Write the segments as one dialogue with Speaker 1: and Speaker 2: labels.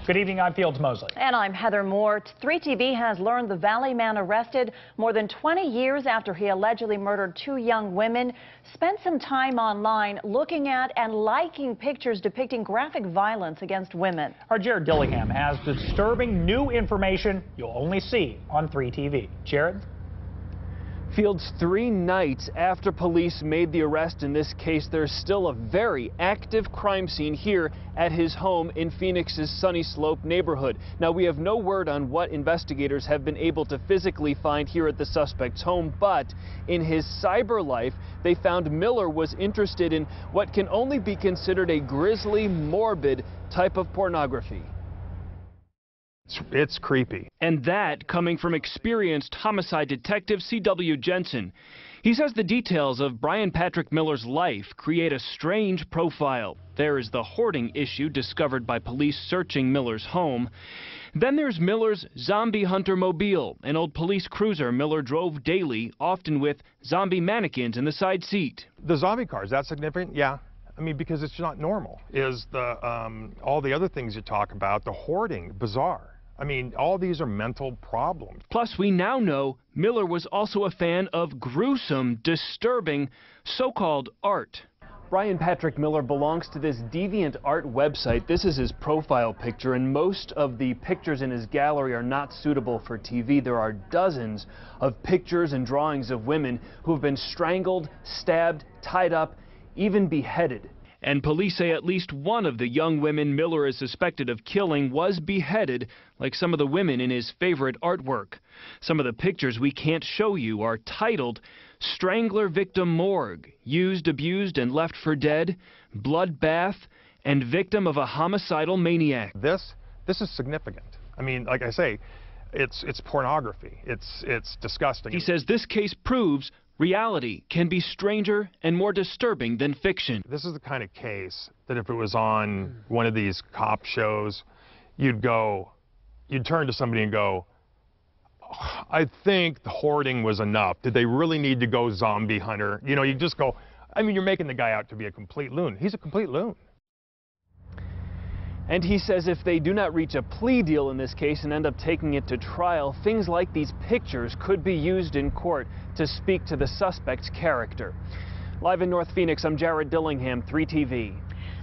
Speaker 1: Good evening, I'm Fields Mosley.
Speaker 2: And I'm Heather Moore. 3TV has learned the Valley man arrested more than 20 years after he allegedly murdered two young women spent some time online looking at and liking pictures depicting graphic violence against women.
Speaker 1: Our Jared Dillingham has disturbing new information you'll only see on 3TV. Jared?
Speaker 3: Fields, 3 nights after police made the arrest in this case, there's still a very active crime scene here at his home in Phoenix's Sunny Slope neighborhood. Now, we have no word on what investigators have been able to physically find here at the suspect's home, but in his cyber life, they found Miller was interested in what can only be considered a grisly, morbid type of pornography.
Speaker 4: It's creepy.
Speaker 3: And that coming from experienced homicide detective C.W. Jensen. He says the details of Brian Patrick Miller's life create a strange profile. There is the hoarding issue discovered by police searching Miller's home. Then there's Miller's zombie hunter mobile, an old police cruiser Miller drove daily, often with zombie mannequins in the side seat.
Speaker 4: The zombie car, is that significant? Yeah. I mean, because it's not normal. Is the all the other things you talk about, the hoarding, bizarre. I mean, all these are mental problems.
Speaker 3: Plus, we now know Miller was also a fan of gruesome, disturbing, so-called art. Brian Patrick Miller belongs to this deviant art website. This is his profile picture, and most of the pictures in his gallery are not suitable for TV. There are dozens of pictures and drawings of women who have been strangled, stabbed, tied up, even beheaded. And police say at least one of the young women Miller is suspected of killing was beheaded, like some of the women in his favorite artwork. Some of the pictures we can't show you are titled Strangler Victim Morgue, Used, Abused, and Left for Dead, Bloodbath, and Victim of a Homicidal Maniac.
Speaker 4: This is significant. I mean, like I say, it's pornography. It's disgusting.
Speaker 3: He says this case proves reality can be stranger and more disturbing than fiction.
Speaker 4: This is the kind of case that if it was on one of these cop shows, you'd turn to somebody and go, oh, I think the hoarding was enough. Did they really need to go zombie hunter? You know, you just go, I mean, you're making the guy out to be a complete loon. He's a complete loon.
Speaker 3: And he says if they do not reach a plea deal in this case and end up taking it to trial, things like these pictures could be used in court to speak to the suspect's character. Live in North Phoenix, I'm Jared Dillingham, 3TV.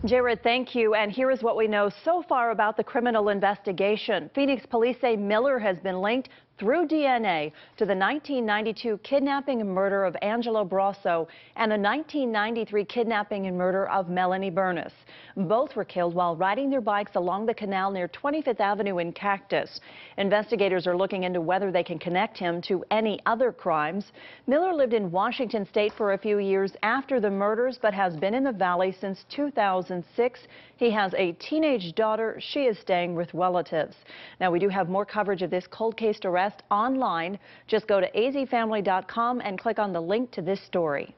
Speaker 2: Jared, thank you. And here is what we know so far about the criminal investigation. Phoenix police say Miller has been linked through DNA to the 1992 kidnapping and murder of Angelo Brasso and the 1993 kidnapping and murder of Melanie Burness. Both were killed while riding their bikes along the canal near 25th Avenue in Cactus. Investigators are looking into whether they can connect him to any other crimes. Miller lived in Washington State for a few years after the murders, but has been in the Valley since 2006. He has a teenage daughter. She is staying with relatives. Now, we do have more coverage of this cold case arrest online. Just go to azfamily.com and click on the link to this story.